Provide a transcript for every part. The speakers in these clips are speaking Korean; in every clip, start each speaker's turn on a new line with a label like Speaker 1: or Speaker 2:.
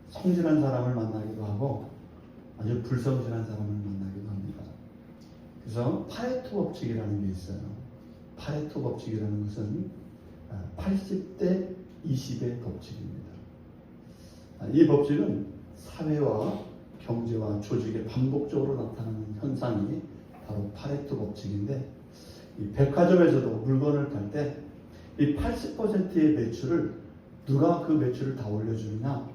Speaker 1: 성실한 사람을 만나기도 하고 아주 불성실한 사람을 만나기도 합니다. 그래서 파레토 법칙이라는 게 있어요. 파레토 법칙이라는 것은 80대 20의 법칙입니다. 이 법칙은 사회와 경제와 조직에 반복적으로 나타나는 현상이 바로 파레토 법칙인데, 이 백화점에서도 물건을 팔 때 이 80%의 매출을 누가 그 매출을 다 올려주느냐,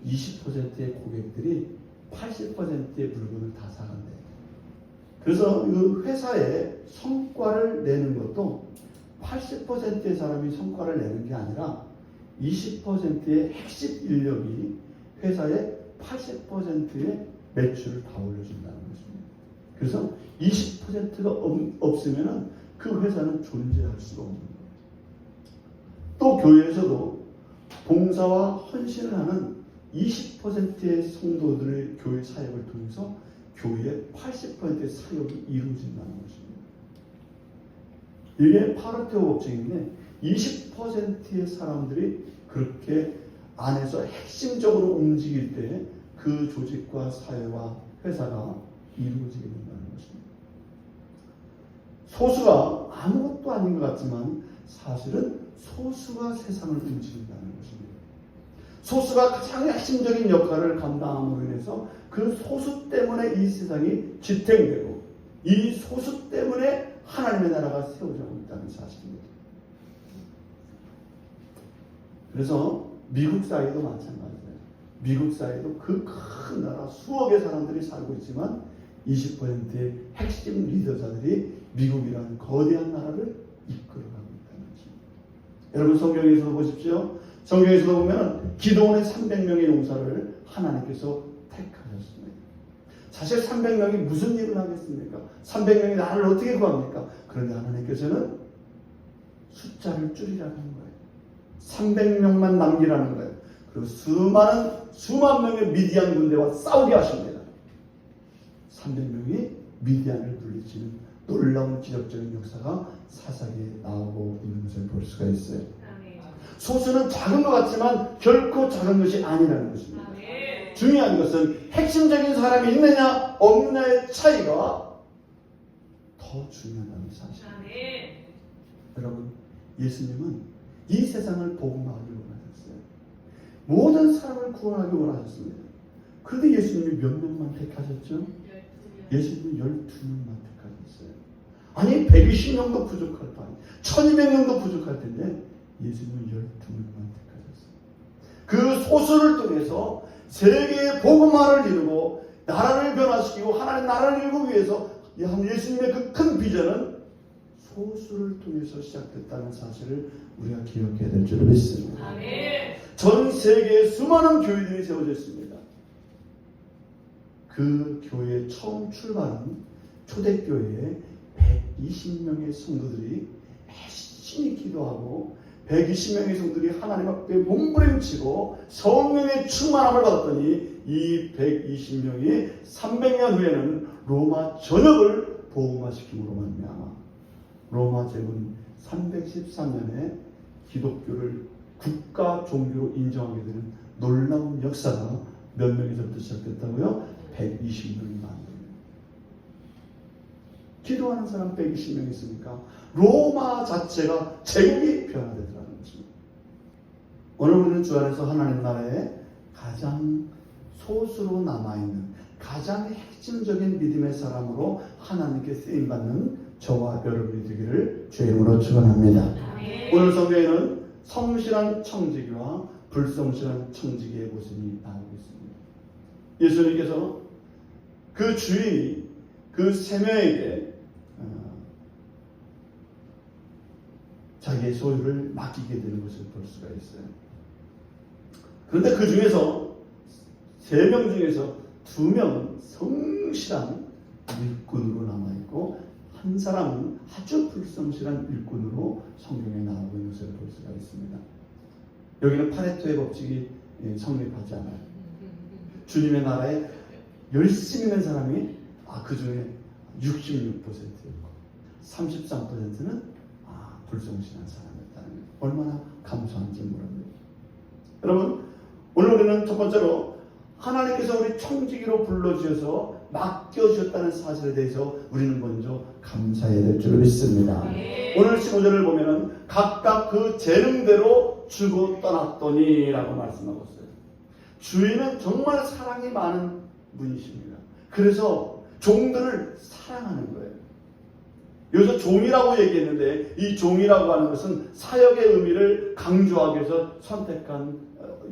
Speaker 1: 20%의 고객들이 80%의 물건을 다 사간대요. 그래서 그 회사의 성과를 내는 것도 80%의 사람이 성과를 내는 게 아니라 20%의 핵심 인력이 회사의 80%의 매출을 다 올려준다는 것입니다. 그래서 20%가 없으면 그 회사는 존재할 수가 없는 거예요. 또 교회에서도 봉사와 헌신을 하는 20%의 성도들의 교회 사역을 통해서 교회의 80%의 사역이 이루어진다는 것입니다. 이게 파레토 법칙인데 20%의 사람들이 그렇게 안에서 핵심적으로 움직일 때 그 조직과 사회와 회사가 이루어지게 된다는 것입니다. 소수가 아무것도 아닌 것 같지만 사실은 소수가 세상을 움직인다는 것입니다. 소수가 가장 핵심적인 역할을 감당함으로 인해서 그 소수 때문에 이 세상이 지탱되고 이 소수 때문에 하나님의 나라가 세워지고 있다는 사실입니다. 그래서 미국 사회도 마찬가지예요. 미국 사회도 그 큰 나라 수억의 사람들이 살고 있지만 20%의 핵심 리더자들이 미국이라는 거대한 나라를 이끌어가고 있다는 것입니다. 여러분 성경에서 보십시오. 성경에서 보면 기도원의 300명의 용사를 하나님께서 택하셨습니다. 사실 300명이 무슨 일을 하겠습니까? 300명이 나를 어떻게 구합니까? 그런데 하나님께서는 숫자를 줄이라는 거예요. 300명만 남기라는 거예요. 그리고 수만 명의 미디안 군대와 싸우게 하십니다. 300명이 미디안을 물리치는 놀라운 기적적인 역사가 사사기에 나오고 있는 것을 볼 수가 있어요. 소수는 작은 것 같지만 결코 작은 것이 아니라는 것입니다. 중요한 것은 핵심적인 사람이 있느냐 없느냐의 차이가 더 중요하다는 사실입니다. 여러분, 예수님은 이 세상을 복음화하기 원하셨어요. 모든 사람을 구원하기 원하셨습니다. 그런데 예수님이 몇 명만 택하셨죠? 예수님은 12명만 택하셨어요. 아니 120명도 부족할 거 아니에요. 1200명도 부족할 텐데 예수님은 12명만 택하셨어요. 그 소수를 통해서 세계의 복음화를 이루고 나라를 변화시키고 하나님의 나라를 이루기 위해서 예수님의 그 큰 비전은 소수를 통해서 시작됐다는 사실을 우리가 기억해야 될 줄 믿습니다. 전 세계에 수많은 교회들이 세워졌습니다. 그 교회의 처음 출발은 초대교회에 120명의 성도들이 열심히 기도하고 120명의 성도들이 하나님 앞에 몸부림치고 성령의 충만함을 받았더니 이 120명이 300년 후에는 로마 전역을 복음화시킴으로 말미암아 로마 제국 313년에 기독교를 국가 종교로 인정하게 되는 놀라운 역사가 몇 명에서부터 시작됐다고요? 120명이 만듭니다. 기도하는 사람 120명 있으니까 로마 자체가 제국이 변화되더라는 것입니다. 오늘 우리는 주 안에서 하나님 나라에 가장 소수로 남아있는 가장 핵심적인 믿음의 사람으로 하나님께 쓰임받는 저와 여러분이 되기를 주의 이름으로 축원합니다. 오늘 성경에는 성실한 청지기와 불성실한 청지기의 모습이 나오고 있습니다. 예수님께서 그 주인이 그 세 명에게 자기의 소유를 맡기게 되는 것을 볼 수가 있어요. 그런데 그 중에서 3명 중에서 2명은 성실한 일꾼으로 남아있고 한 사람은 아주 불성실한 일꾼으로 성경에 나오고 있는 것을 볼 수가 있습니다. 여기는 파레토의 법칙이 성립하지 않아요. 주님의 나라에 열심히 있는 사람이 그 중에 66%였고 33%는 불성실한 사람이었다는 거예요. 얼마나 감사한지 모릅니다. 여러분, 오늘 우리는 첫 번째로 하나님께서 우리 청지기로 불러주셔서 맡겨주셨다는 사실에 대해서 우리는 먼저 감사해야 될 줄 믿습니다. 오늘 15절을 보면은 각각 그 재능대로 주고 떠났더니 라고 말씀하고 있어요. 주인은 정말 사랑이 많은 분이십니다. 그래서 종들을 사랑하는 거예요. 여기서 종이라고 얘기했는데 이 종이라고 하는 것은 사역의 의미를 강조하기 위해서 선택한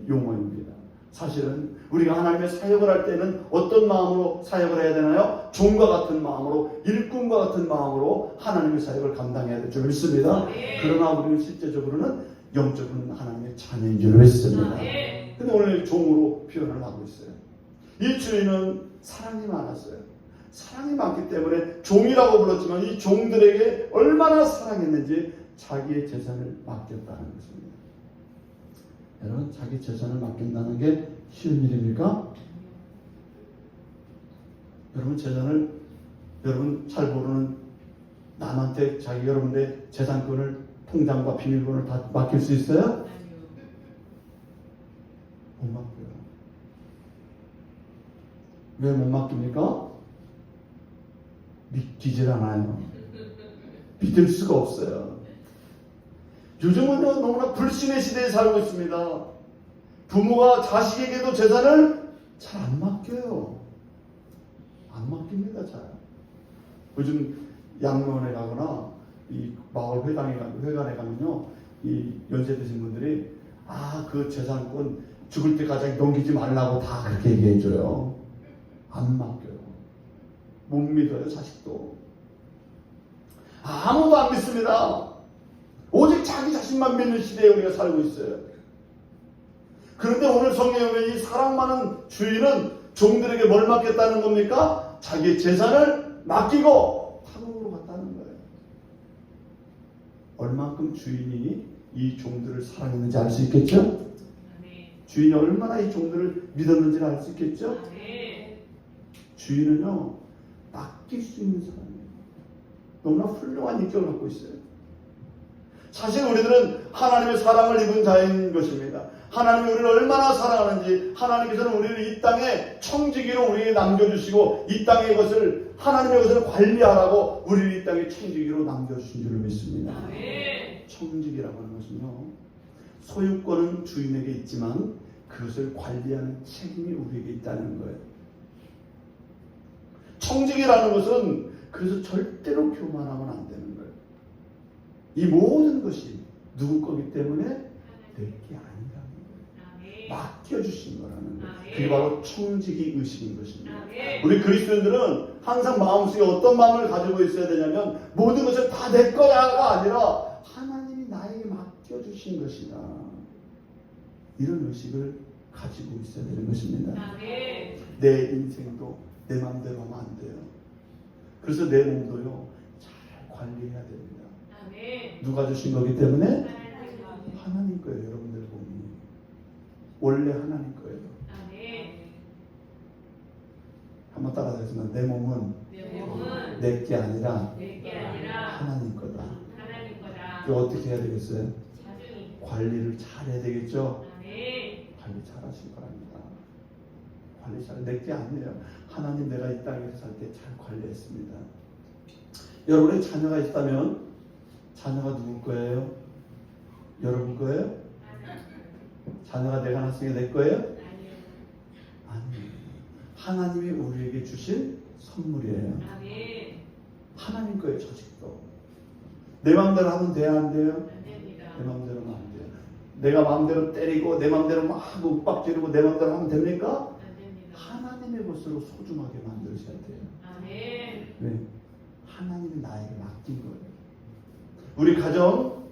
Speaker 1: 용어입니다. 사실은 우리가 하나님의 사역을 할 때는 어떤 마음으로 사역을 해야 되나요? 종과 같은 마음으로, 일꾼과 같은 마음으로 하나님의 사역을 감당해야 될 줄 믿습니다. 그러나 우리는 실제적으로는 영적으로는 하나님의 자녀인 줄 믿습니다. 근데 오늘 종으로 표현을 하고 있어요. 이 주인은 사랑이 많았어요. 사랑이 많기 때문에 종이라고 불렀지만 이 종들에게 얼마나 사랑했는지 자기의 재산을 맡겼다는 것입니다. 여러분, 자기 재산을 맡긴다는 게 쉬운 일입니까? 여러분, 재산을 여러분 잘 모르는 남한테 여러분의 재산권을 통장과 비밀번호를 다 맡길 수 있어요? 못 맡겨요. 왜 못 맡깁니까? 믿기질 않아요. 믿을 수가 없어요. 요즘은 너무나 불신의 시대에 살고 있습니다. 부모가 자식에게도 재산을 잘 안 맡겨요. 안 맡깁니다, 잘. 요즘 양로원에 가거나 이 마을 회관에 가면요, 이 연세 드신 분들이 그 재산권 죽을 때까지 넘기지 말라고 다 그렇게 얘기해줘요. 안 맡겨요. 못 믿어요, 자식도. 아무도 안 믿습니다. 오직 자기 자신만 믿는 시대에 우리가 살고 있어요. 그런데 오늘 성경에 보면 이 사랑 많은 주인은 종들에게 뭘 맡겼다는 겁니까? 자기의 재산을 맡기고 감옥으로 갔다는 거예요. 얼만큼 주인이 이 종들을 사랑했는지 알 수 있겠죠? 주인이 얼마나 이 종들을 믿었는지를 알 수 있겠죠? 주인은요, 맡길 수 있는 사람이에요. 너무나 훌륭한 인격을 갖고 있어요. 사실 우리들은 하나님의 사랑을 입은 자인 것입니다. 하나님이 우리를 얼마나 사랑하는지, 하나님께서는 우리를 이 땅에 청지기로 우리에게 남겨주시고 이 땅의 것을, 하나님의 것을 관리하라고 우리를 이 땅에 청지기로 남겨주신 줄 믿습니다. 청지기라고 하는 것은요, 소유권은 주인에게 있지만 그것을 관리하는 책임이 우리에게 있다는 거예요. 청지기라는 것은 그래서 절대로 교만하면 안 되는 거예요. 이 모든 것이 누구 거기 때문에 내게 아니라는 거예요. 맡겨주신 거라는 거예요. 그게 바로 청지기 의식인 것입니다. 우리 그리스도인들은 항상 마음속에 어떤 마음을 가지고 있어야 되냐면 모든 것을 다 내 거야가 아니라 하나님이 나에게 맡겨주신 것이다. 이런 의식을 가지고 있어야 되는 것입니다. 내 인생도 내 마음대로 하면 안 돼요. 그래서 내 몸도요, 잘 관리해야 됩니다. 누가 주신 거기 때문에? 하나님 거예요. 여러분들 몸이 원래 하나님 거예요. 한번 따라하겠습니다. 내 몸은 내 게 아니라 하나님 거다. 그거 어떻게 해야 되겠어요? 관리를 잘 해야 되겠죠? 관리 잘 하시기 바랍니다. 관리 잘, 내 게 아니에요. 하나님, 내가 이 땅에서 살 때 잘 관리했습니다. 여러분의 자녀가 있다면 자녀가 누구 거예요? 여러분 거예요? 자녀가 내가 낳았으니까 내 거예요? 아니에요. 하나님이 우리에게 주신 선물이에요. 하나님 거예요, 자식도. 내 마음대로 하면 돼야 안 돼요? 내 마음대로 하면 안 돼요. 내가 마음대로 때리고 내 마음대로 막 윽박 지르고 내 마음대로 하면 됩니까? 하나님의 삶의 것으로 소중하게 만드셔야 돼요.
Speaker 2: 아멘.
Speaker 1: 왜? 하나님이 나에게 맡긴 거예요. 우리 가정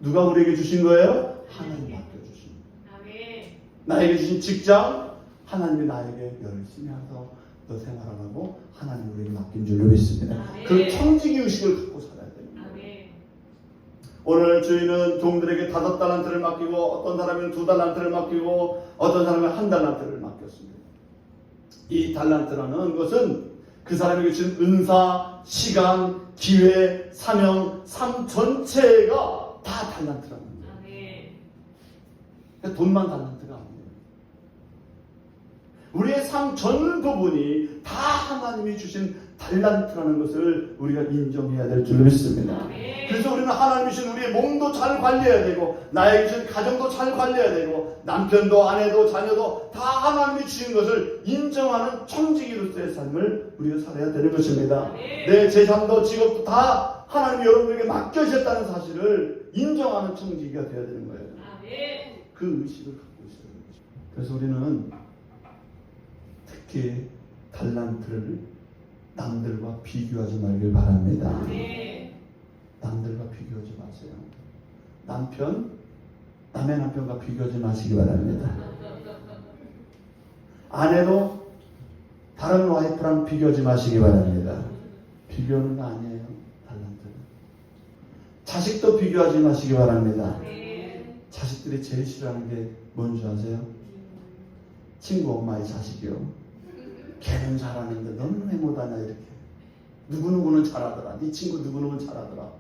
Speaker 1: 누가 우리에게 주신 거예요? 하나님 맡겨주신 거예요.
Speaker 2: 아멘.
Speaker 1: 나에게 주신 직장 하나님이 나에게 열심히 해서 너 생활하라고 하나님 우리에게 맡긴 줄로 믿습니다.
Speaker 2: 아멘.
Speaker 1: 그 청지기 의식을 갖고 살아야 됩니다.
Speaker 2: 아멘.
Speaker 1: 오늘 주인은 종들에게 5달란트를 맡기고 어떤 사람은 2달란트를 맡기고 어떤 사람은 1달란트를 맡겼습니다. 이 달란트라는 것은 그 사람에게 주신 은사, 시간, 기회, 사명, 삶 전체가 다 달란트라는 거예요.
Speaker 2: 아멘.
Speaker 1: 그러니까 돈만 달란트가 아니에요. 우리의 삶 전 부분이 다 하나님이 주신 달란트라는 것을 우리가 인정해야 될 줄 믿습니다.
Speaker 2: 아멘.
Speaker 1: 그래서 우리는 하나님이 주신 우리의 몸도 잘 관리해야 되고 나에게 주신 가정도 잘 관리해야 되고 남편도 아내도 자녀도 다 하나님이 주신 것을 인정하는 청지기로서의 삶을 우리가 살아야 되는 것입니다.
Speaker 2: 아멘.
Speaker 1: 내 재산도 직업도 다 하나님이 여러분에게 맡겨주셨다는 사실을 인정하는 청지기가 되어야 되는 거예요.
Speaker 2: 아멘.
Speaker 1: 그 의식을 갖고 있어야 되는 거죠. 그래서 우리는 특히 달란트를 남들과 비교하지 말길 바랍니다.
Speaker 2: 아멘.
Speaker 1: 남들과 비교하지 마세요. 남의 남편과 비교하지 마시기 바랍니다. 아내도 다른 와이프랑 비교하지 마시기 바랍니다. 비교하는 거 아니에요. 달란트는. 자식도 비교하지 마시기 바랍니다.
Speaker 2: 아멘.
Speaker 1: 자식들이 제일 싫어하는 게 뭔지 아세요? 친구 엄마의 자식이요. 걔는 잘하는데 너는 왜 못하냐 이렇게. 누구누구는 잘하더라. 네 친구 누구누구는 잘하더라.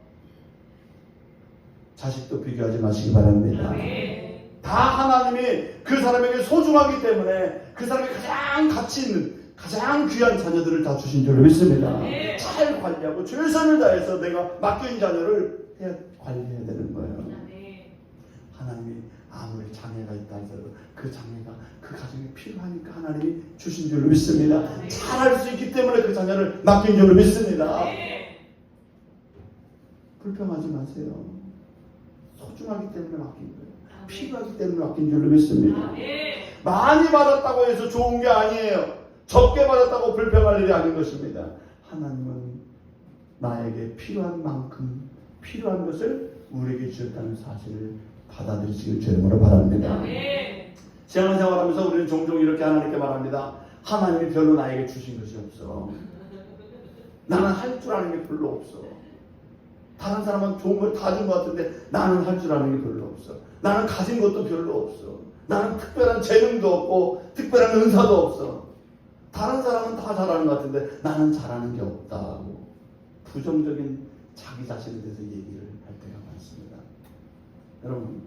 Speaker 1: 자식도 비교하지 마시기 바랍니다.
Speaker 2: 아멘.
Speaker 1: 다 하나님이 그 사람에게 소중하기 때문에 그 사람이 가장 가치 있는 가장 귀한 자녀들을 다 주신 줄 믿습니다.
Speaker 2: 아멘.
Speaker 1: 잘 관리하고 최선을 다해서 내가 맡긴 자녀를 관리해야 되는 거예요.
Speaker 2: 아멘.
Speaker 1: 하나님이 아무리 장애가 있다 하더라도 그 장애가 그 가정에 필요하니까 하나님이 주신 줄로 믿습니다. 잘할 수 있기 때문에 그 자녀를 맡긴 줄로 믿습니다.
Speaker 2: 아멘.
Speaker 1: 불평하지 마세요. 소중하기 때문에 맡긴 거예요. 필요하기 때문에 맡긴 줄로 믿습니다.
Speaker 2: 아멘.
Speaker 1: 많이 받았다고 해서 좋은 게 아니에요. 적게 받았다고 불평할 일이 아닌 것입니다. 하나님은 나에게 필요한 만큼 필요한 것을 우리에게 주셨다는 사실을 받아들이시길 주님으로 바랍니다.
Speaker 2: 아멘.
Speaker 1: 신앙생활하면서 우리는 종종 이렇게 하나님께 말합니다. 하나님이 별로 나에게 주신 것이 없어. 나는 할 줄 아는 게 별로 없어. 다른 사람은 좋은 걸 다 준 것 같은데 나는 할 줄 아는 게 별로 없어. 나는 가진 것도 별로 없어. 나는 특별한 재능도 없고 특별한 은사도 없어. 다른 사람은 다 잘하는 것 같은데 나는 잘하는 게 없다고 부정적인 자기 자신에 대해서 얘기를 할 때가 많습니다. 여러분,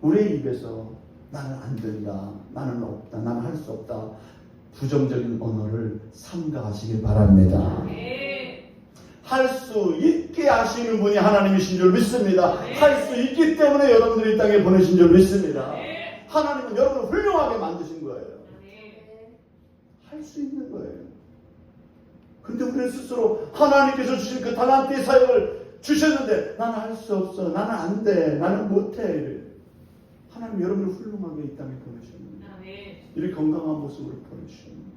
Speaker 1: 우리의 입에서 나는 안 된다, 나는 없다, 나는 할 수 없다 부정적인 언어를 삼가하시길 바랍니다. 할 수 있게 하시는 분이 하나님이신 줄 믿습니다. 할 수 있기 때문에 여러분들이 이 땅에 보내신 줄 믿습니다. 하나님은 여러분을 훌륭하게 만드신 거예요. 할 수 있는 거예요. 근데 우리는 스스로 하나님께서 주신 그 달란트의 사역을 주셨는데 나는 할 수 없어, 나는 안 돼, 나는 못해. 하나님 여러분을 훌륭하게 이 땅에 보내셨는데 이렇게 건강한 모습으로 보내주셨는데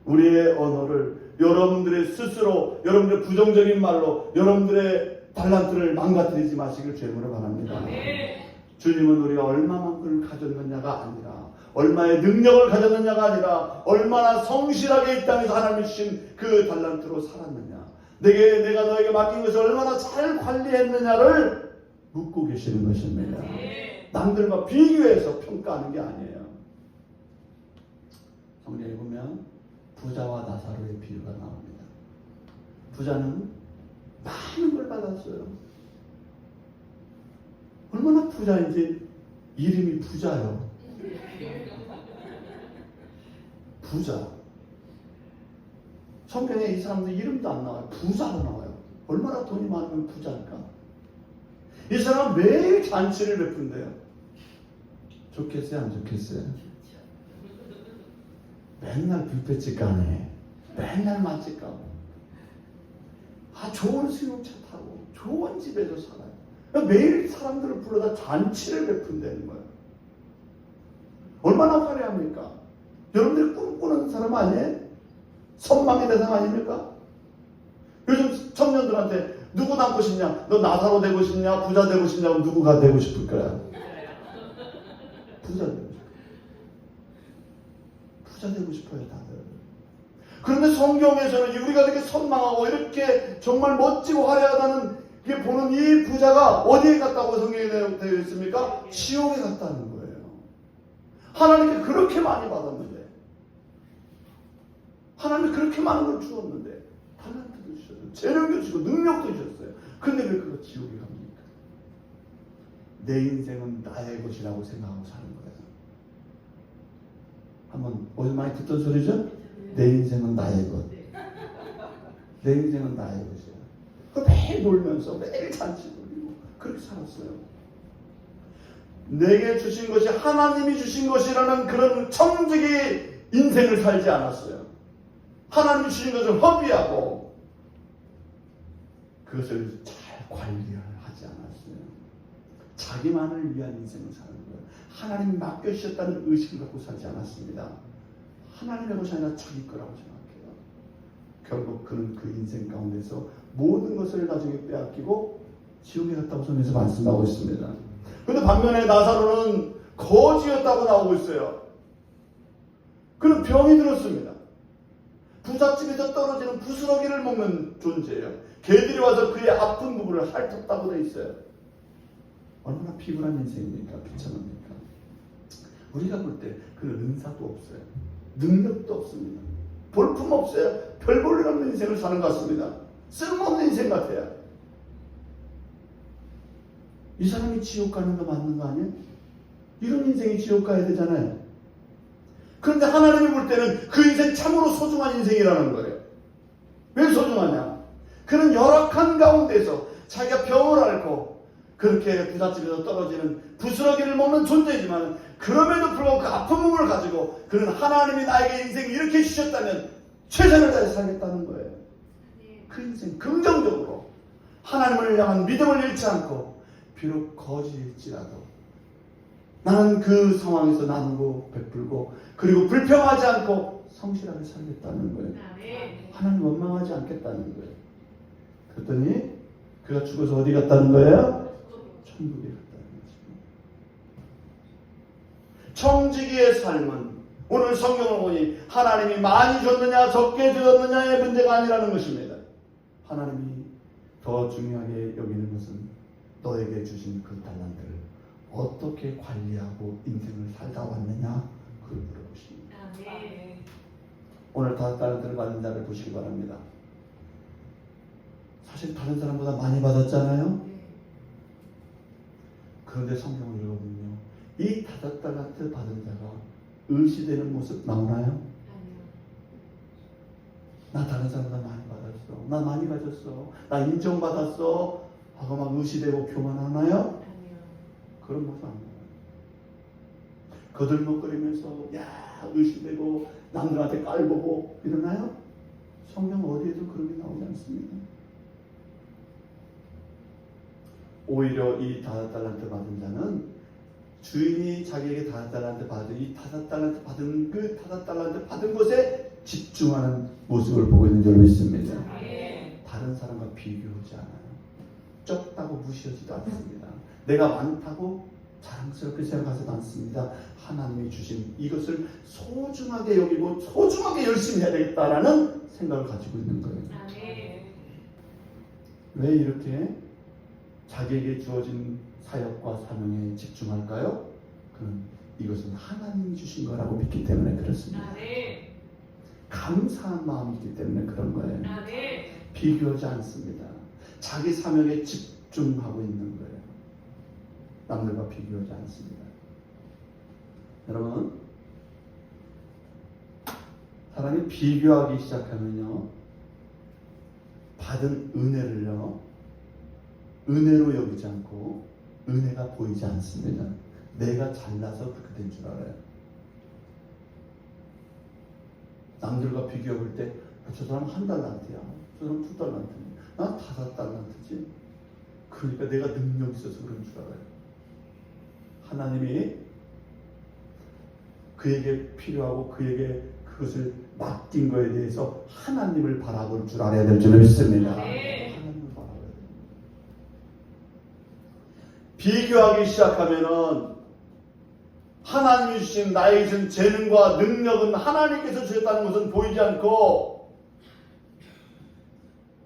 Speaker 1: 우리의 언어를 여러분들의 스스로 여러분들의 부정적인 말로 여러분들의 달란트를 망가뜨리지 마시길 주님으로 바랍니다. 주님은 우리가 얼마만큼 가졌느냐가 아니라 얼마의 능력을 가졌느냐가 아니라 얼마나 성실하게 이 땅에서 하나님이 주신 그 달란트로 살았느냐, 내가 너에게 맡긴 것을 얼마나 잘 관리했느냐를 묻고 계시는 것입니다. 남들과 비교해서 평가하는 게 아니에요. 성경에 보면 부자와 나사로의 비유가 나옵니다. 부자는 많은 걸 받았어요. 얼마나 부자인지 이름이 부자요. 부자. 성경에 이 사람들 이름도 안 나와요. 부자로 나와요. 얼마나 돈이 많으면 부자일까? 이 사람은 매일 잔치를 베푼대요. 좋겠어요? 안 좋겠어요? 맨날 뷔페집 가네. 맨날 맛집 가고. 좋은 승용차 타고 좋은 집에서 살아요. 매일 사람들을 불러다 잔치를 베푼다는 거예요. 얼마나 화려합니까? 여러분들이 꿈꾸는 사람 아니에요? 선망의 대상 아닙니까? 요즘 청년들한테 누구 닮고 싶냐? 너 나사로 되고 싶냐? 부자 되고 싶냐? 누구가 되고 싶을 거야? 부자 되고 싶어요. 부자 되고 싶어요, 다들. 그런데 성경에서는 우리가 이렇게 선망하고 이렇게 정말 멋지고 화려하다는 게 보는 이 부자가 어디에 갔다고 성경에 되어 있습니까? 지옥에 갔다는 거예요. 하나님께 그렇게 많이 받았는데, 하나님이 그렇게 많은 걸 주었는데, 달란트도 주셨어요. 재능도 주고 능력도 주셨어요. 근데 왜 그거 지옥에 갑니까? 내 인생은 나의 것이라고 생각하고 사는 거예요. 한번 어디서 많이 듣던 소리죠? 내 인생은 나의 것. 내 인생은 나의 것이야. 그 매일 놀면서 매일 잔치 부리고 그렇게 살았어요. 내게 주신 것이 하나님이 주신 것이라는 그런 청지기 인생을 살지 않았어요. 하나님이 주신 것을 허비하고 그것을 잘 관리를 하지 않았어요. 자기만을 위한 인생을 사는 거예요. 하나님이 맡겨주셨다는 의식을 갖고 살지 않았습니다. 하나님의 것이 아니라 자기 거라고 생각해요. 결국 그는 그 인생 가운데서 모든 것을 나중에 빼앗기고 지옥에 갔다고 성경에서 말씀하고 있습니다. 그런데 반면에 나사로는 거지였다고 나오고 있어요. 그는 병이 들었습니다. 부잣집에서 떨어지는 부스러기를 먹는 존재예요. 개들이 와서 그의 아픈 부분을 핥았다고 되어 있어요. 얼마나 피곤한 인생입니까? 비참합니까? 우리가 볼 때 그는 은사도 없어요. 능력도 없습니다. 볼품 없어요. 별 볼 일 없는 인생을 사는 것 같습니다. 쓸모없는 인생 같아요. 이 사람이 지옥 가는 거 맞는 거 아니에요? 이런 인생이 지옥 가야 되잖아요. 그런데 하나님이 볼 때는 그 인생 참으로 소중한 인생이라는 거예요. 왜 소중하냐? 그는 열악한 가운데서 자기가 병을 앓고 그렇게 부잣집에서 떨어지는 부스러기를 먹는 존재이지만 그럼에도 불구하고 그 아픈 몸을 가지고 그는 하나님이 나에게 인생을 이렇게 주셨다면 최선을 다해 살겠다는 거예요. 그 인생 긍정적으로 하나님을 향한 믿음을 잃지 않고 비록 거지일지라도 나는 그 상황에서 나누고 베풀고 그리고 불평하지 않고 성실하게 살겠다는 거예요. 하나님 원망하지 않겠다는 거예요. 그랬더니 그가 죽어서 어디 갔다는 거예요? 천국에 갔다는 거죠. 청지기의 삶은 오늘 성경을 보니 하나님이 많이 줬느냐 적게 주었느냐의 문제가 아니라는 것입니다. 하나님이 더 중요하게 여기는 것은 너에게 주신 그 달란트를 어떻게 관리하고 인생을 살다 왔느냐 그걸 물어보십니다. 오늘 다섯 달란트를 받은 자를 보시기 바랍니다. 사실 다른 사람보다 많이 받았잖아요. 그런데 성경을 읽어보면요, 이 다섯 달란트 받은 자가 의시되는 모습 나오나요? 나 다른 사람보다 많이 받았어. 나 많이 가졌어. 나 인정받았어. 하고 막 의시되고 교만하나요? 그런 모습 안 나와요. 거들먹거리면서 야 의시되고 남들한테 깔보고 이러나요? 성경 어디에도 그런 게 나오지 않습니다. 오히려 이 다섯 달란트 받은 자는 주인이 자기에게 다섯 달란트 받은 이 다섯 달란트 받은 그 다섯 달란트 받은 것에 집중하는 모습을 보고 있는 줄 믿습니다. 다른 사람과 비교하지 않아요. 적다고 무시하지도 않습니다. 내가 많다고 자랑스럽게 생각하지도 않습니다. 하나님이 주신 이것을 소중하게 여기고 소중하게 열심히 해야 되겠다라는 생각을 가지고 있는 거예요. 왜 이렇게 자기에게 주어진 사역과 사명에 집중할까요? 그는 이것은 하나님이 주신 거라고 믿기 때문에 그렇습니다. 감사한 마음이 있기 때문에 그런 거예요. 비교하지 않습니다. 자기 사명에 집중하고 있는 거예요. 남들과 비교하지 않습니다. 여러분, 사람이 비교하기 시작하면요, 받은 은혜를요, 은혜로 여기지 않고 은혜가 보이지 않습니다. 내가 잘나서 그렇게 된 줄 알아요. 남들과 비교해 볼 때 저 사람 한 달란트야, 저 사람 두 달란트야, 난 다섯 달란트지. 그러니까 내가 능력이 있어서 그런 줄 알아요. 하나님이 그에게 필요하고 그에게 그것을 맡긴 거에 대해서 하나님을 바라볼 줄 알아야 될 줄 믿습니다.
Speaker 2: 네.
Speaker 1: 하나님을 바라봐야 됩니다. 비교하기 시작하면은 하나님이 주신 나에게 주신 재능과 능력은 하나님께서 주셨다는 것은 보이지 않고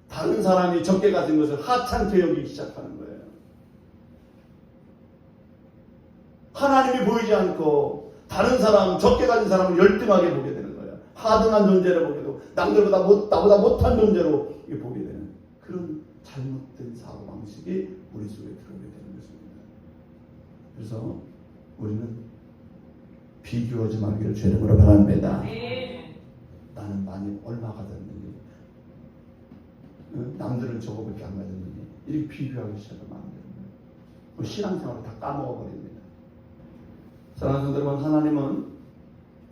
Speaker 1: 다른 사람이 적게 가진 것을 하찮게 여기기 시작하는 거예요. 하나님이 보이지 않고 다른 사람, 적게 가진 사람을 열등하게 보게 되는 거예요. 하등한 존재로 보게 되고 나보다 못한 존재로 보게 되는 그런 잘못된 사고방식이 우리 속에 들어오게 되는 것입니다. 그래서 우리는 비교하지 말기를 주의 이름으로 바랍니다.
Speaker 2: 네.
Speaker 1: 나는 많이 얼마 가졌느니 남들은 저거밖에 안 가졌느니 이렇게 비교하기 시작하면 안 됩니다. 신앙생활을 다 까먹어버립니다. 사랑하는 성도 여러분, 하나님은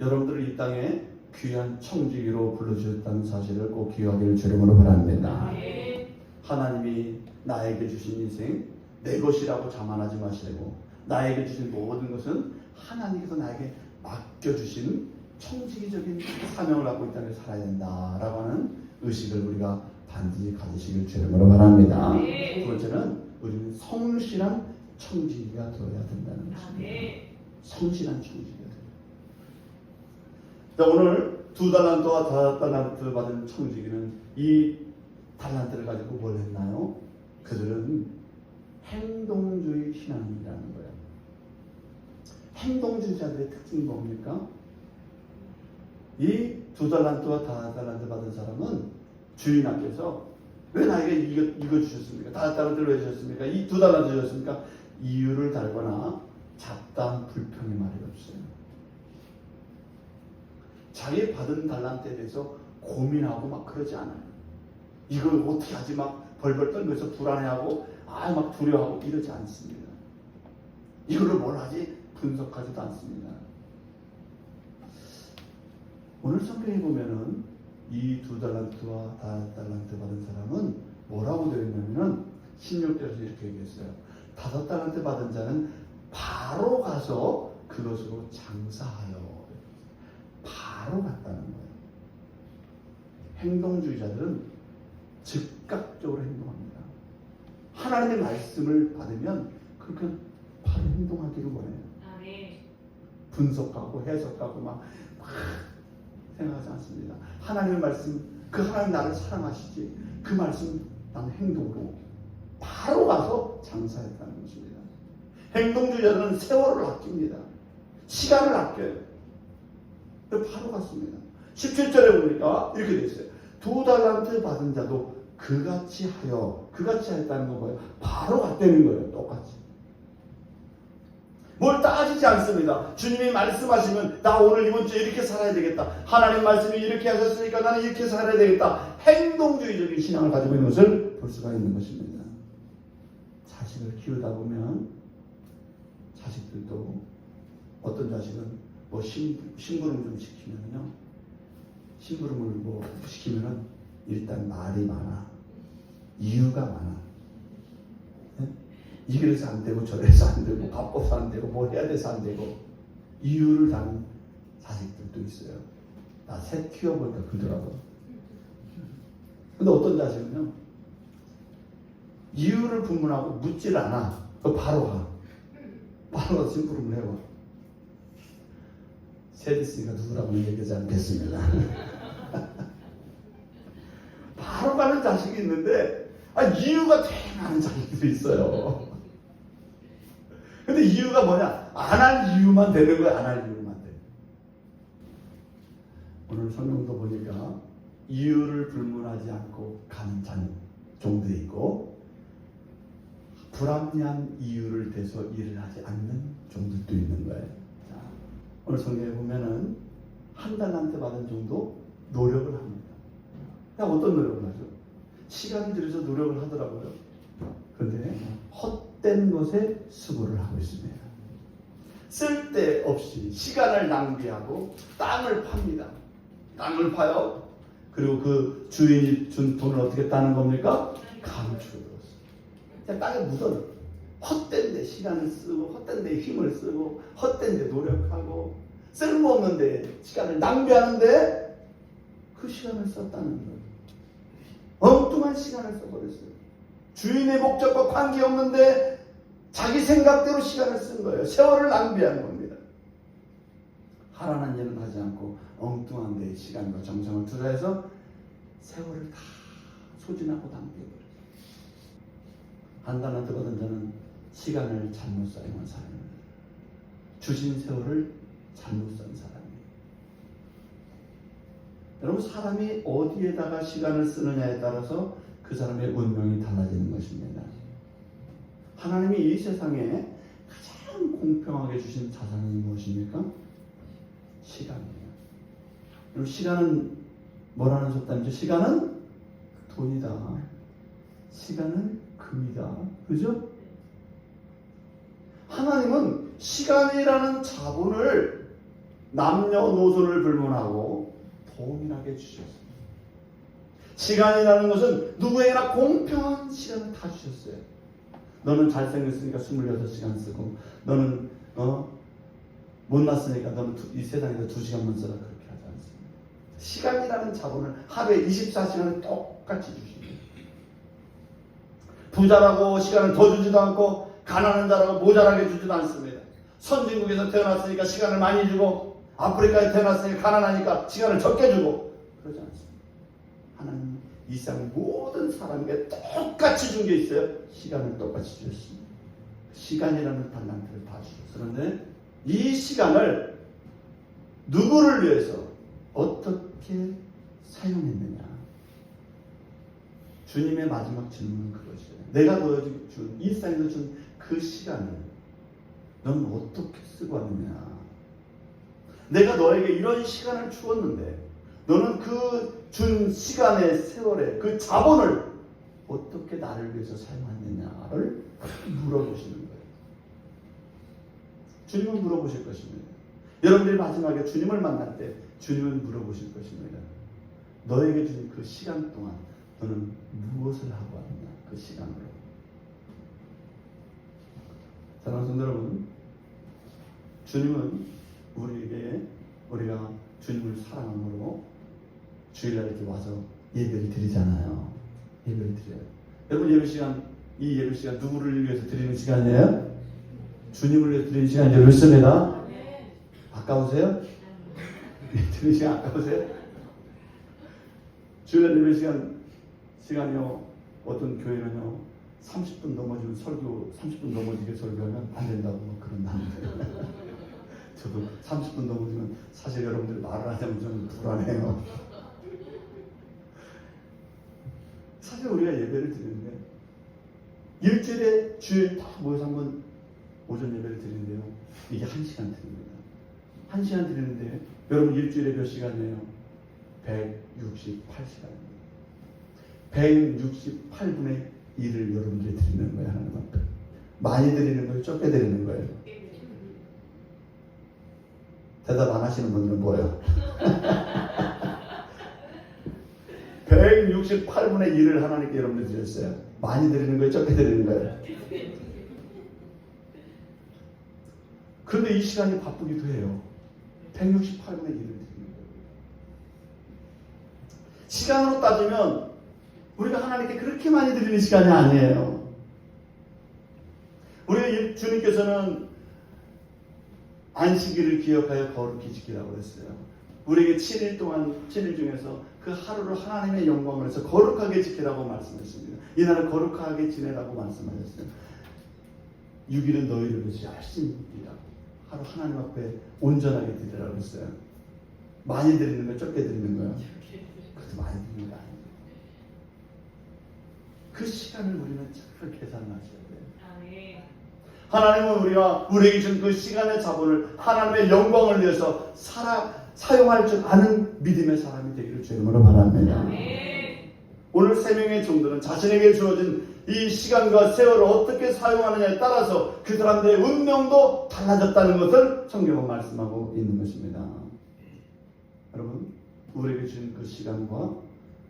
Speaker 1: 여러분들을 이 땅에 귀한 청지기로 불러주셨다는 사실을 꼭 기억하기를 주의 이름으로 바랍니다.
Speaker 2: 네.
Speaker 1: 하나님이 나에게 주신 인생 내 것이라고 자만하지 마시고 나에게 주신 모든 것은 하나님께서 나에게 맡겨주신 청지기적인 사명을 갖고 이 땅에 살아야 된다라고 하는 의식을 우리가 반드시 가지시길 주의 이름으로 바랍니다.
Speaker 2: 네.
Speaker 1: 두 번째는 우리는 성실한 청지기가 되어야 된다는 것입니다.
Speaker 2: 네.
Speaker 1: 성실한 청지기가 돼요. 자, 오늘 2달란트와 5달란트 받은 청지기는 이 달란트를 가지고 뭘 했나요? 그들은 행동주의 신앙이라는 거예요. 행동주의자들의 특징이 뭡니까? 이 2달란트와 5달란트 받은 사람은 주인 앞에서 왜 나에게 이거 주셨습니까? 5달란트를 왜 주셨습니까? 이 2달란트 주셨습니까? 이유를 달거나 잡다한 불평의 말이 없어요. 자기 받은 달란트에 대해서 고민하고 막 그러지 않아요. 이걸 어떻게 하지 막 벌벌 떨면서 불안해하고 막 두려워하고 이러지 않습니다. 이걸로 뭘 하지 분석하지도 않습니다. 오늘 성경에 보면은 이 2달란트와 5달란트 받은 사람은 뭐라고 되어 있냐면은 16절에서 이렇게 얘기했어요. 5달란트 받은 자는 바로 가서 그것으로 장사하여. 바로 갔다는 거예요. 행동주의자들은 즉각적으로 행동합니다. 하나님의 말씀을 받으면 그렇게 바로 행동하기를 원해요.
Speaker 2: 네.
Speaker 1: 분석하고 해석하고 막 생각하지 않습니다. 하나님의 말씀, 그 하나님 나를 사랑하시지, 그 말씀 나는 행동으로 바로 가서 장사했다는 것입니다. 행동주의자들은 세월을 아낍니다. 시간을 아껴요. 바로 갔습니다. 17절에 보니까 이렇게 되어 있어요. 2달란트 받은 자도 그같이 했다는 건 뭐예요? 바로 갔다는 거예요. 똑같이. 뭘 따지지 않습니다. 주님이 말씀하시면 나 오늘 이번 주에 이렇게 살아야 되겠다. 하나님 말씀이 이렇게 하셨으니까 나는 이렇게 살아야 되겠다. 행동주의적인 신앙을 가지고 있는 것을 볼 수가 있는 것입니다. 자식을 키우다 보면 자식들도 어떤 자식은 뭐 심부름 좀 시키면요. 심부름을 뭐 시키면은 일단 말이 많아. 이유가 많아. 네? 이래서 안 되고 저래서 안 되고 바빠서 안 되고 뭐 해야 돼서 안 되고 이유를 다는 자식들도 있어요. 나 새 키워보니까 그러더라고요. 근데 어떤 자식은요. 이유를 분문하고 묻질 않아. 바로 가. 바로 가서 심부름을 해와. 세디스니까 누구라고는 얘기하지 않겠습니다. 바로 가는 자식이 있는데 이유가 되게 많은 자식들이 있어요. 근데 이유가 뭐냐? 안 할 이유만 되는 거야. 안 할 이유만 돼. 오늘 성경도 보니까 이유를 불문하지 않고 가는 종들이 있고 불합리한 이유를 대서 일을 하지 않는 종들도 있는 거예요. 오늘 성경에 보면은 1달란트 받은 종도 노력을 합니다. 어떤 노력을 하죠? 시간이 들여서 노력을 하더라고요. 그런데 헛된 것에 수고를 하고 있습니다. 쓸데없이 시간을 낭비하고 땅을 팝니다. 땅을 파요. 그리고 그 주인이 준 돈을 어떻게 따는 겁니까? 감추어요. 그냥 땅에 묻어요. 헛된 데 시간을 쓰고 헛된 데 힘을 쓰고 헛된 데 노력하고 쓸모없는데 시간을 낭비하는데 그 시간을 썼다는 거예요. 엉뚱한 시간을 써버렸어요. 주인의 목적과 관계없는데 자기 생각대로 시간을 쓴 거예요. 세월을 낭비한 겁니다. 하라는 일은 하지 않고 엉뚱한 데 시간과 정성을 투자해서 세월을 다 소진하고 낭비해버렸어요. 한단한 듣거든 저는 시간을 잘못 사용한 사람입니다. 주신 세월을 잘못 쓴 사람이에요. 여러분, 사람이 어디에다가 시간을 쓰느냐에 따라서 그 사람의 운명이 달라지는 것입니다. 하나님이 이 세상에 가장 공평하게 주신 자산이 무엇입니까? 시간이에요. 그럼 시간은 뭐라는 속담이죠? 시간은 돈이다. 시간은 금이다. 그죠? 하나님은 시간이라는 자본을 남녀노소를 불문하고 동일하게 주셨습니다. 시간이라는 것은 누구에게나 공평한 시간을 다 주셨어요. 너는 잘생겼으니까 26시간 쓰고, 너는 못났으니까 너는 이 세상에서 2시간만 써라, 그렇게 하지 않습니다. 시간이라는 자본을 하루에 24시간을 똑같이 주십니다. 부자라고 시간을 더 주지도 않고 가난한 자라고 모자라게 주지도 않습니다. 선진국에서 태어났으니까 시간을 많이 주고, 아프리카에 태어났으니까 가난하니까 시간을 적게 주고, 그러지 않습니다. 하나님 이 세상 모든 사람에게 똑같이 준 게 있어요. 시간을 똑같이 주셨습니다. 시간이라는 달란트를 다 주셨어요. 그런데 이 시간을 누구를 위해서 어떻게 사용했느냐? 주님의 마지막 질문은 그것이에요. 내가 너에게 준, 이 세상에서 준 그 시간을 너는 어떻게 쓰고 왔느냐? 내가 너에게 이런 시간을 주었는데 너는 그 준 시간의 세월에 그 자본을 어떻게 나를 위해서 사용했느냐를 물어보시는 거예요. 주님은 물어보실 것입니다. 여러분들이 마지막에 주님을 만날 때 주님은 물어보실 것입니다. 너에게 준 그 시간 동안 너는 무엇을 하고 왔느냐? 그 시간으로. 사랑하는 성도 여러분, 주님은 우리에게 우리가 주님을 사랑함으로 주일날 이렇게 와서 예배를 드리잖아요. 예배를 드려요. 여러분, 예배 시간, 이 예배 시간 누구를 위해서 드리는 시간이에요? 주님을 위해서 드리는 시간이죠. 그렇습니다. 아까우세요? 드리는 시간 아까우세요? 주일날 예배 시간이요. 어떤 교회는요, 30분 넘어지면 설교, 30분 넘어지게 설교하면 안 된다고 막 그런다는데. 저도 30분 넘어지면 사실 여러분들이 말을 하자면 좀 불안해요. 사실 우리가 예배를 드리는데 일주일에 주일 다 모여서 한번 오전 예배를 드리는데요. 이게 1시간 드립니다. 1시간 드리는데 여러분 일주일에 몇 시간이에요? 168시간입니다. 168분의 1을 여러분들이 드리는 거예요. 하나님 앞에. 많이 드리는 거예요? 적게 드리는 거예요? 대답 안 하시는 분들은 뭐예요? 168분의 1을 하나님께 여러분들 드렸어요. 많이 드리는 거예요? 적게 드리는 거예요? 그런데 이 시간이 바쁘기도 해요. 168분의 1을 드리는 거예요. 시간으로 따지면 우리가 하나님께 그렇게 많이 드리는 시간이 아니에요. 우리 주님께서는 안식일을 기억하여 거룩히 지키라고 했어요. 우리에게 7일 동안, 7일 중에서 그 하루를 하나님의 영광을 해서 거룩하게 지키라고 말씀했습니다. 이날은 거룩하게 지내라고 말씀하셨어요. 6일은 너희를 위해서 열심히 일하고 하루 하나님 앞에 온전하게 드리라고 했어요. 많이 드리는 거예요? 적게 드리는 거예요? 그것도 많이 드리는 거 아니에요. 그 시간을 우리는 잘 계산하셔야 돼요. 하나님은 우리에게 준 그 시간의 자본을 하나님의 영광을 위해서 사용할 줄 아는 믿음의 사람이 되기를 주님으로 바랍니다. 오늘 3명의 종들은 자신에게 주어진 이 시간과 세월을 어떻게 사용하느냐에 따라서 그 사람들의 운명도 달라졌다는 것을 성경은 말씀하고 있는 것입니다. 여러분, 우리에게 준 그 시간과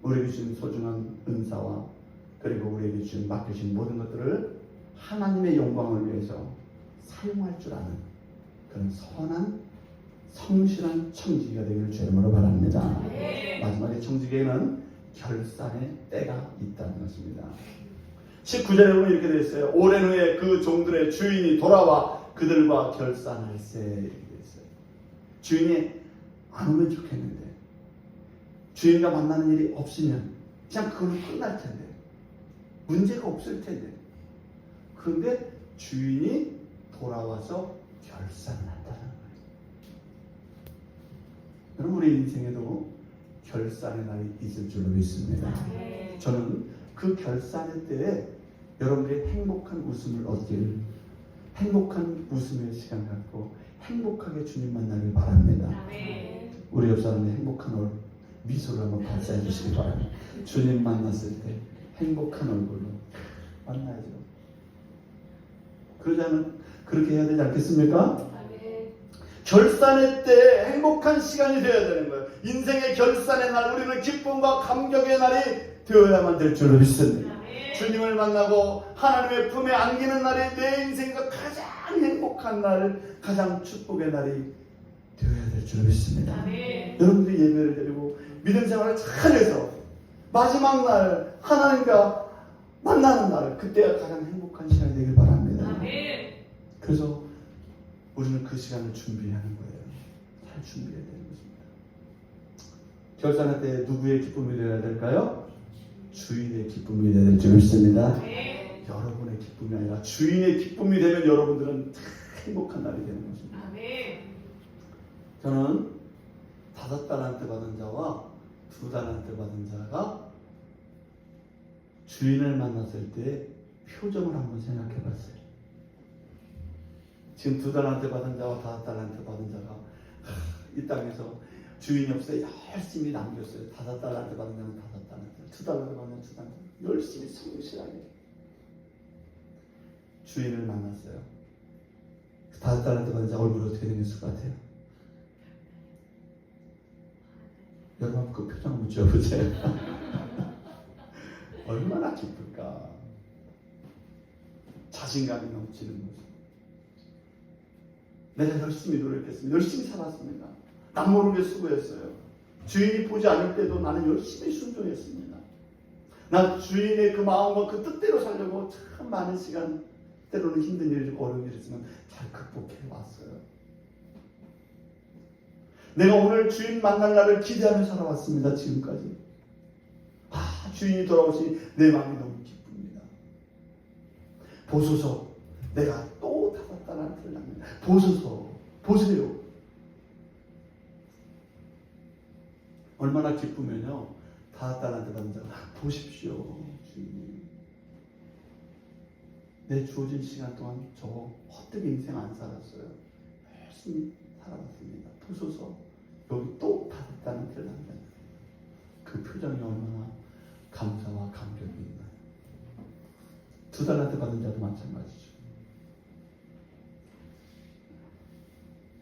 Speaker 1: 우리에게 준 소중한 은사와 그리고 우리에게 준 맡겨진 모든 것들을 하나님의 영광을 위해서 사용할 줄 아는 그런 선한 성실한 청지기가 되기를 주의 이름으로 바랍니다.
Speaker 2: 아멘.
Speaker 1: 마지막에 청지기에는 결산의 때가 있다는 것입니다. 19절에 보면 이렇게 되어 있어요. 오랜 후에 그 종들의 주인이 돌아와 그들과 결산할세. 이렇게 되어 있어요. 주인이 안 오면 좋겠는데, 주인과 만나는 일이 없으면 그냥 그걸로 끝날 텐데, 문제가 없을 텐데, 그런데 주인이 돌아와서 결산을 한다는 거예요. 여러분, 우리 인생에도 결산의 날이 있을 줄로 믿습니다.
Speaker 2: 아멘.
Speaker 1: 저는 그 결산의 때에 여러분들이 행복한 웃음을 얻기를, 행복한 웃음의 시간 갖고 행복하게 주님 만나길 바랍니다.
Speaker 2: 아멘.
Speaker 1: 우리 옆 사람이 행복한 미소를 한번 발사해 주시기 바랍니다. 주님 만났을 때 행복한 얼굴로 만나야죠. 그러자면 그렇게 해야 되지 않겠습니까?
Speaker 2: 아멘.
Speaker 1: 결산의 때 행복한 시간이 되어야 되는 거예요. 인생의 결산의 날, 우리는 기쁨과 감격의 날이 되어야만 될 줄로 믿습니다.
Speaker 2: 아멘.
Speaker 1: 주님을 만나고 하나님의 품에 안기는 날이 내 인생에서 가장 행복한 날, 가장 축복의 날이 되어야 될 줄로 믿습니다.
Speaker 2: 아멘.
Speaker 1: 여러분들이 예배를 드리고 믿음 생활을 잘해서 마지막 날 하나님과 만나는 날, 그때가 가장 행복한 시간이 되길 바랍니다.
Speaker 2: 아멘.
Speaker 1: 그래서 우리는 그 시간을 준비하는 거예요. 잘 준비해야 되는 것입니다. 결산할 때 누구의 기쁨이 되어야 될까요? 주인의 기쁨이 되어야 될 줄 믿습니다.
Speaker 2: 아멘.
Speaker 1: 여러분의 기쁨이 아니라 주인의 기쁨이 되면 여러분들은 행복한 날이 되는 것입니다.
Speaker 2: 아멘.
Speaker 1: 저는 5달란트 받은 자와 2달란트 받은 자가 주인을 만났을 때 표정을 한번 생각해 봤어요. 지금 2달란트 받은 자와 5달란트 받은 자가 이 땅에서 주인이 없어서 열심히 남겼어요. 5달란트 받은 자는 5달란트, 2달란트 받은 자는 2달란트, 열심히 성실하게 주인을 만났어요. 5달란트 받은 자 얼굴이 어떻게 생겼을 것 같아요? 여러분 한번 그 표정 한번 지어보세요. 얼마나 기쁠까. 자신감이 넘치는 모습. 내가 열심히 노력했습니다. 열심히 살았습니다. 남 모르게 수고했어요. 주인이 보지 않을 때도 나는 열심히 순종했습니다. 난 주인의 그 마음과 그 뜻대로 살려고 참 많은 시간, 때로는 힘든 일을, 어려운 일을 있으면 잘 극복해 왔어요. 내가 오늘 주인 만날 날을 기대하며 살아왔습니다. 지금까지. 주인이 돌아오시니 내 마음이 너무 기쁩니다. 보소서, 내가 또 5달란트를 납니다. 보소서, 보세요. 얼마나 기쁘면요, 5달란트 받은 자가 보십시오, 주인님. 내 주어진 시간 동안 저 헛되게 인생 안 살았어요. 열심히 살아왔습니다. 보소서, 여기 또 5달란트를 납니다. 그 표정이 얼마나 감사와 감격이 있나요? 2달란트 받은 자도 마찬가지죠.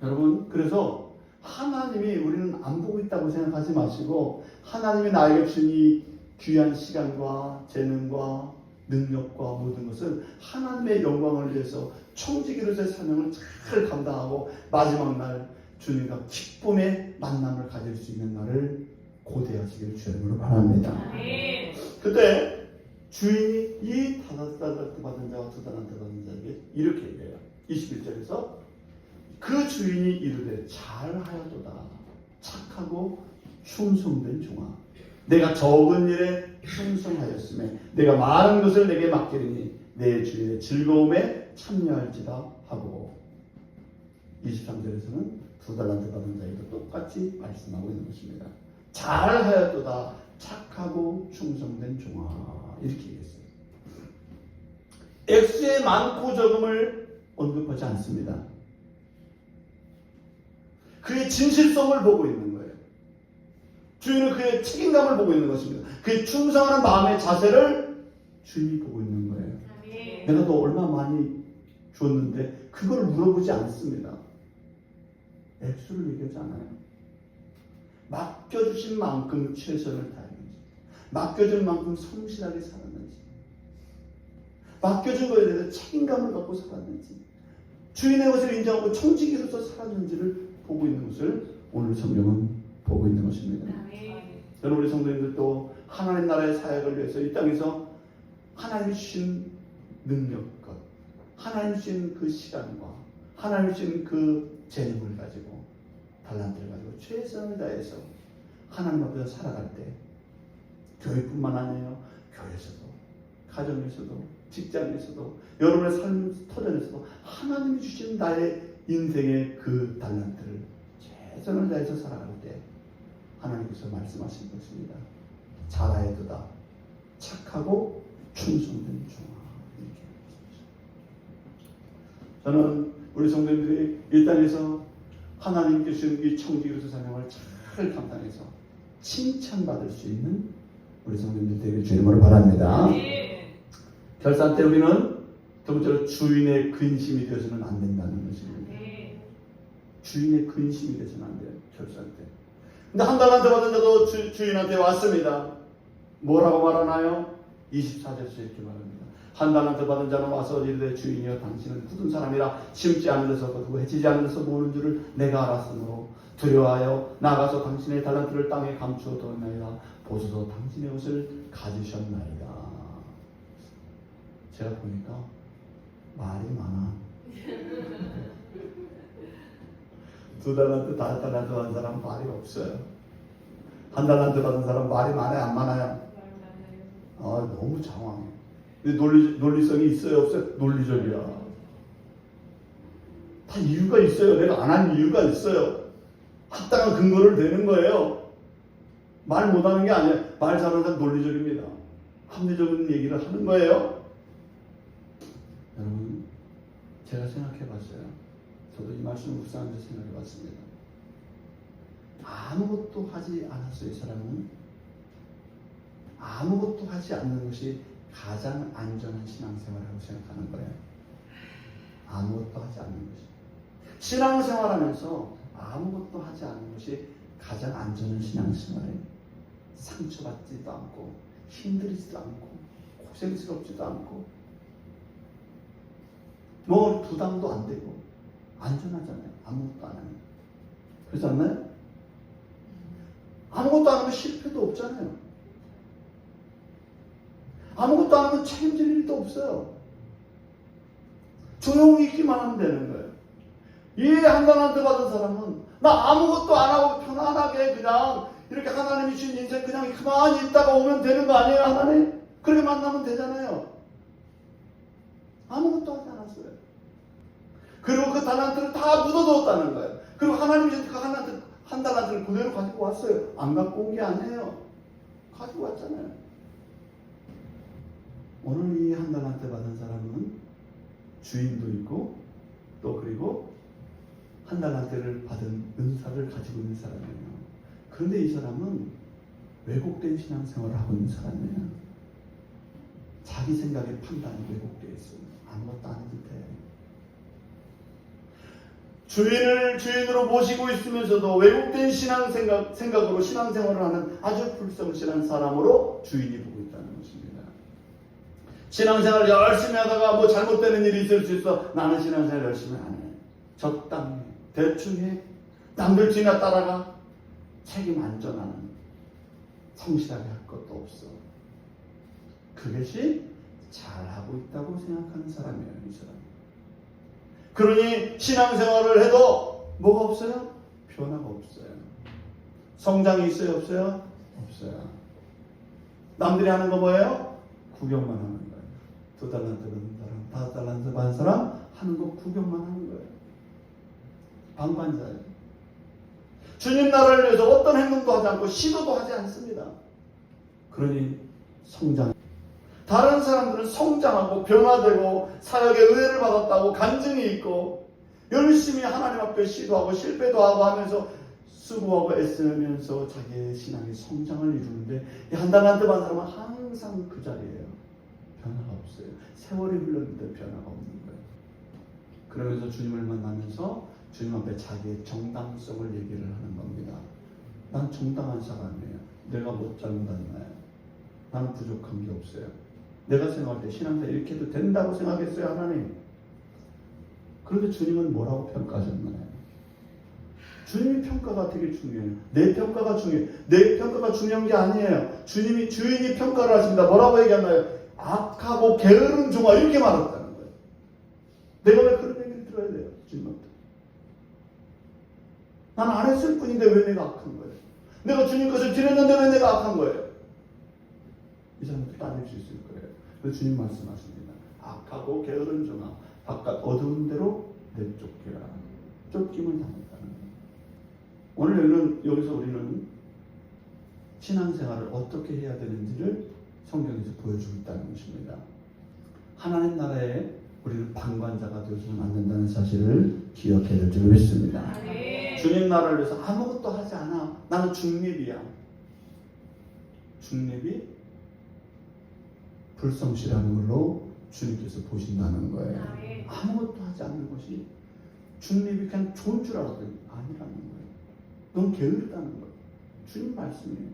Speaker 1: 여러분, 그래서 하나님이 우리는 안 보고 있다고 생각하지 마시고, 하나님이 나에게 주니 귀한 시간과 재능과 능력과 모든 것을 하나님의 영광을 위해서 청지기로서의 사명을 잘 감당하고 마지막 날 주님과 기쁨의 만남을 가질 수 있는 날을 고대하시기를 주님으로 바랍니다.
Speaker 2: 아멘.
Speaker 1: 그때 주인이 이 5달란트 받은 자와 2달란트 받은 자에게 이렇게 얘기해요. 21절에서 그 주인이 이르되 잘하였도다 착하고 충성된 종아, 내가 적은 일에 충성하였으며 내가 많은 것을 내게 맡기리니 내 주인의 즐거움에 참여할지다 하고, 23절에서는 2달란트 받은 자에게도 똑같이 말씀하고 있는 것입니다. 잘하였도다 착하고 충성된 종아, 이렇게 얘기했어요. 액수의 많고 적음을 언급하지 않습니다. 그의 진실성을 보고 있는 거예요. 주인은 그의 책임감을 보고 있는 것입니다. 그의 충성하는 마음의 자세를 주인이 보고 있는 거예요.
Speaker 2: 아멘.
Speaker 1: 내가 너 얼마 많이 줬는데 그걸 물어보지 않습니다. 액수를 얘기하지 않아요. 맡겨주신 만큼 최선을 다했는지, 맡겨준 만큼 성실하게 살았는지, 맡겨준 것에 대해서 책임감을 갖고 살았는지, 주인의 것을 인정하고 청지기로서 살았는지를 보고 있는 것을 오늘 성경은 보고 있는 것입니다. 여러분, 우리 성도님들도 하나님 나라의 사역을 위해서 이 땅에서 하나님이 주신 능력과 하나님 주신 그 시간과 하나님 주신 그 재능을 가지고 달란트를 가지고 최선을 다해서 하나님 앞에서 살아갈 때 교회뿐만 아니에요. 교회에서도 가정에서도 직장에서도 여러분의 삶 터전에서도 하나님이 주신 나의 인생의 그 달란트를 최선을 다해서 살아갈 때 하나님께서 말씀하신 것입니다. 잘하여도다 착하고 충성된 종아. 저는 우리 성도님들이 이 땅에서 하나님께 주신 이 청지기로서 사명을 잘 감당해서 칭찬받을 수 있는 우리 성도님들 되길 주님으로 바랍니다. 결산 때 우리는 두 번째로 주인의 근심이 되어서는 안 된다는 것입니다. 주인의 근심이 되어서는 안 돼요. 결산 때. 근데 한 달란트 받은 자도 주인한테 왔습니다. 뭐라고 말하나요? 24절에서 이렇게 말합니다. 한 달란트 받은 자는 와서 이르되 주인이여 당신은 굳은 사람이라 심지 않은 데서 거두고 해치지 않은 데서 모으는 줄을 내가 알았으므로 두려워하여 나가서 당신의 달란트를 땅에 감추어 두었나이다. 보소서 당신의 옷을 가지셨나이다. 제가 보니까 말이 많아. 2달란트, 5달란트 받은 사람 말이 없어요. 1달란트 받은 사람 말이 많아요, 안 많아요? 너무 장황해. 근데 논리성이 있어요, 없어요? 논리적이야. 다 이유가 있어요. 내가 안 한 이유가 있어요. 합당한 근거를 대는 거예요. 말 못하는 게 아니에요. 말 잘하는 사람 논리적입니다. 합리적인 얘기를 하는 거예요. 여러분, 제가 생각해 봤어요. 저도 이 말씀을 묵상하면서 생각해 봤습니다. 아무것도 하지 않았어요. 이 사람은 아무것도 하지 않는 것이 가장 안전한 신앙생활이라고 생각하는 거예요. 아무것도 하지 않는 것이. 신앙생활하면서 아무것도 하지 않는 것이 가장 안전한 신앙생활이에요. 상처받지도 않고 힘들지도 않고 고생스럽지도 않고 뭐 부담도 안 되고 안전하잖아요. 아무것도 안 하면. 그렇지 않나요? 아무것도 안 하면 실패도 없잖아요. 아무것도 안 하면 책임질 일도 없어요. 조용히 있기만 하면 되는 거예요. 이 한 달란트 받은 사람은 나 아무것도 안 하고 편안하게 그냥 이렇게 하나님이 주신 인생 그냥 가만히 있다가 오면 되는 거 아니에요, 하나님? 그렇게 만나면 되잖아요. 아무것도 하지 않았어요. 그리고 그 달란트를 다 묻어두었다는 거예요. 그리고 하나님이 그 한 달란트를 그대로 가지고 왔어요. 안 갖고 온 게 아니에요. 가지고 왔잖아요. 오늘 이 한 달란트 받은 사람은 주인도 있고 또 그리고 한 달란트를 받은 은사를 가지고 있는 사람이에요. 그런데 이 사람은 왜곡된 신앙생활을 하고 있는 사람이에요. 자기 생각의 판단이 왜곡되어 있어요. 아무것도 안 해도 돼. 주인을 주인으로 모시고 있으면서도 왜곡된 생각으로 신앙생활을 하는 아주 불성실한 사람으로 주인이 보고 있다는 것입니다. 신앙생활을 열심히 하다가 뭐 잘못되는 일이 있을 수 있어. 나는 신앙생활 열심히 안 해. 적당히 해. 대충 해. 남들 지나 따라가. 책임 안 전하는. 성실하게 할 것도 없어. 그것이 잘하고 있다고 생각하는 사람이에요. 이 사람. 그러니 신앙생활을 해도 뭐가 없어요? 변화가 없어요. 성장이 있어요? 없어요? 없어요. 남들이 하는 거 뭐예요? 구경만 하는 거예요. 2달란트 받은 사람, 5달란트 받은 사람 하는 거 구경만 하는 거예요. 방관자예요. 주님 나라를 위해서 어떤 행동도 하지 않고 시도도 하지 않습니다. 그러니 성장. 다른 사람들은 성장하고 변화되고 사역의 은혜를 받았다고 간증이 있고 열심히 하나님 앞에 시도하고 실패도 하고 하면서 수고하고 애쓰면서 자기의 신앙의 성장을 이루는데 이 한 달란트 받은 사람은 항상 그 자리예요. 변화가 없어요. 세월이 흘렀는데 변화가 없는 거예요. 그러면서 주님을 만나면서 주님 앞에 자기의 정당성을 얘기를 하는 겁니다. 난 정당한 사람이에요. 내가 못 잘못했나요? 나는 부족한 게 없어요. 내가 생각할 때 신앙생활 이렇게 해도 된다고 생각했어요, 하나님. 그런데 주님은 뭐라고 평가하셨나요? 주님의 평가가 되게 중요해요. 내 평가가 중요해요. 내 평가가 중요한 게 아니에요. 주인이 평가를 하십니다. 뭐라고 얘기하나요? 악하고 게으른 종아 이렇게 말했다는 거예요. 내가 왜 그런 얘기를 들어야 돼요? 주님한테. 난 안 했을 뿐인데 왜 내가 악한 거예요? 내가 주님 것을 드렸는데 왜 내가 악한 거예요? 이 사람도 따질 수 있을 거예요. 그래서 주님 말씀하십니다. 악하고 게으른 종아 바깥 어두운 데로 내쫓기라. 쫓김을 당했다는 거예요. 오늘 여기서 우리는 신앙생활을 어떻게 해야 되는지를 성경에서 보여주고 있다는 것입니다. 하나님 나라에 우리는 방관자가 되어서는 안 된다는 사실을 기억해야 될 줄 믿습니다. 주님 나라를 위해서 아무것도 하지 않아. 나는 중립이야. 중립이 불성실한 걸로 주님께서 보신다는 거예요. 아무것도 하지 않는 것이 중립이 그냥 좋은 줄 알았더니 아니라는 거예요. 넌 게으르다는 거예요. 주님 말씀이에요.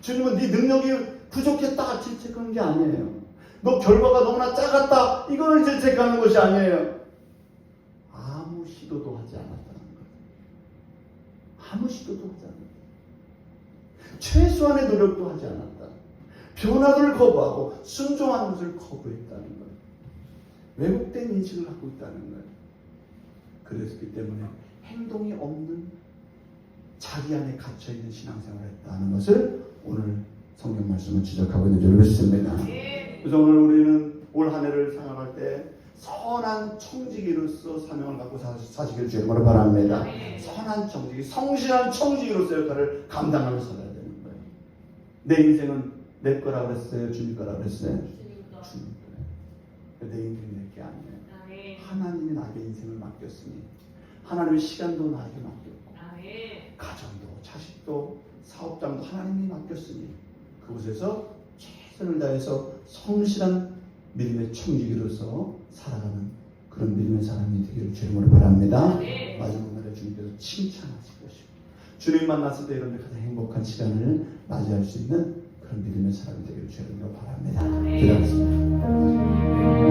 Speaker 1: 주님은 네 능력이 부족했다 질책하는 게 아니에요. 너 결과가 너무나 작았다 이걸 질책하는 것이 아니에요. 아무 시도도 하지 않았다는 거예요. 아무 시도도 하지 않았다. 최소한의 노력도 하지 않았다. 변화를 거부하고 순종하는 것을 거부했다는 거예요. 왜곡된 인식을 갖고 있다는 거예요. 그랬기 때문에 행동이 없는 자기 안에 갇혀있는 신앙생활을 했다는 것을 오늘 성경 말씀을 지적하고 있는 줄 믿습니다. 그래서 오늘 우리는 올 한 해를 생각할 때 선한 청지기로서 사명을 갖고 사시기를 주님으로 바랍니다. 선한 청지기, 성실한 청지기로서 역할을 감당하며 살아야 되는 거예요. 내 인생은 내 거라 그랬어요? 주님 거라 그랬어요? 주님 거예요. 내 인생이 내 게 아니에요. 하나님이 나에게 인생을 맡겼으니 하나님의 시간도 나에게 맡겼고 가정도 자식도 사업장도 하나님이 맡겼으니 그곳에서 최선을 다해서 성실한 믿음의 청지기로서 살아가는 그런 믿음의 사람이 되기를 주님으로 바랍니다. 마지막 날에 주님께서 칭찬하실 것이고 주님 만났을 때 이런 데 가장 행복한 시간을 맞이할 수 있는 그런 믿음의 사람이 되기를 주님으로 바랍니다. 기도하겠습니다.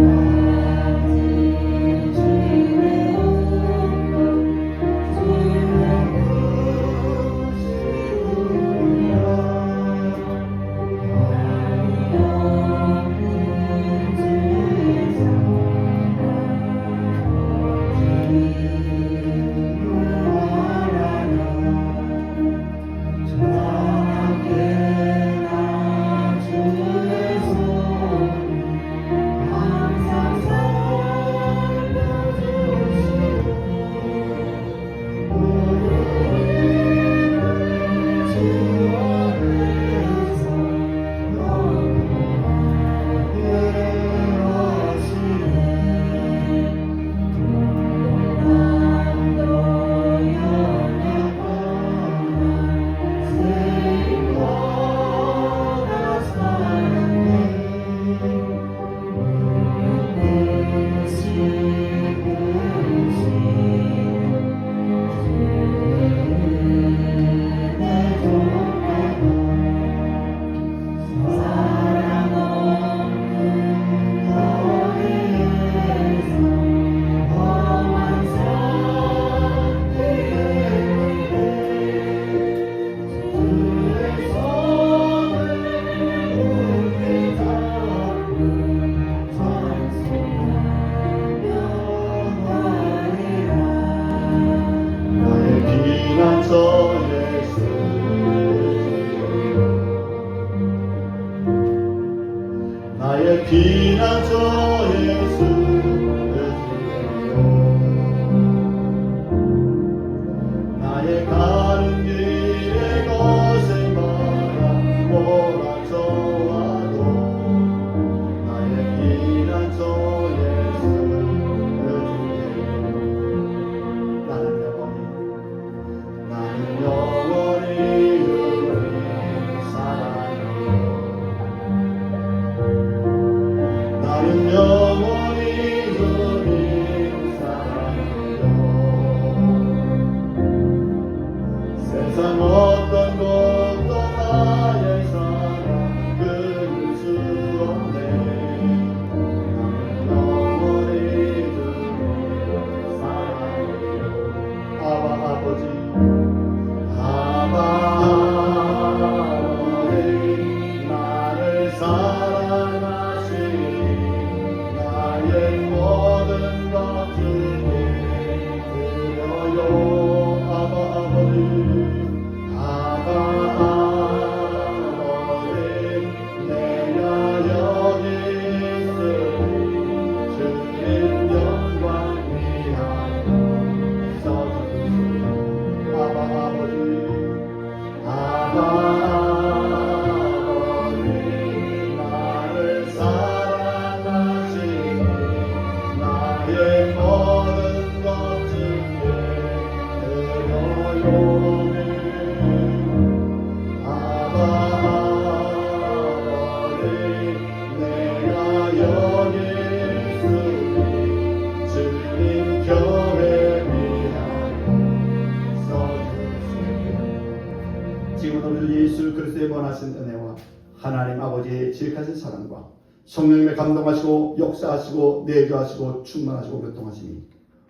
Speaker 1: 지금도 우리 예수 그리스도의 원하신 은혜와 하나님 아버지의 지극하신 사랑과 성령님의 감동하시고 역사하시고 내주하시고 충만하시고 교통하심이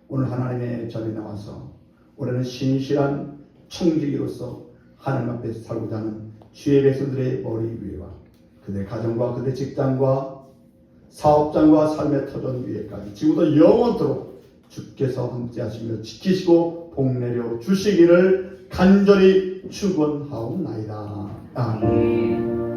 Speaker 1: 오늘 하나님의 전에 나와서 올해는 신실한 청지기로서 하나님 앞에 살고자 하는 주의 백성들의 머리 위에와 그들의 가정과 그들의 직장과 사업장과 삶의 터전 위에까지 지금부터 영원토록 주께서 함께하시며 지키시고 복내려 주시기를 간절히 축원하옵나이다. 아멘.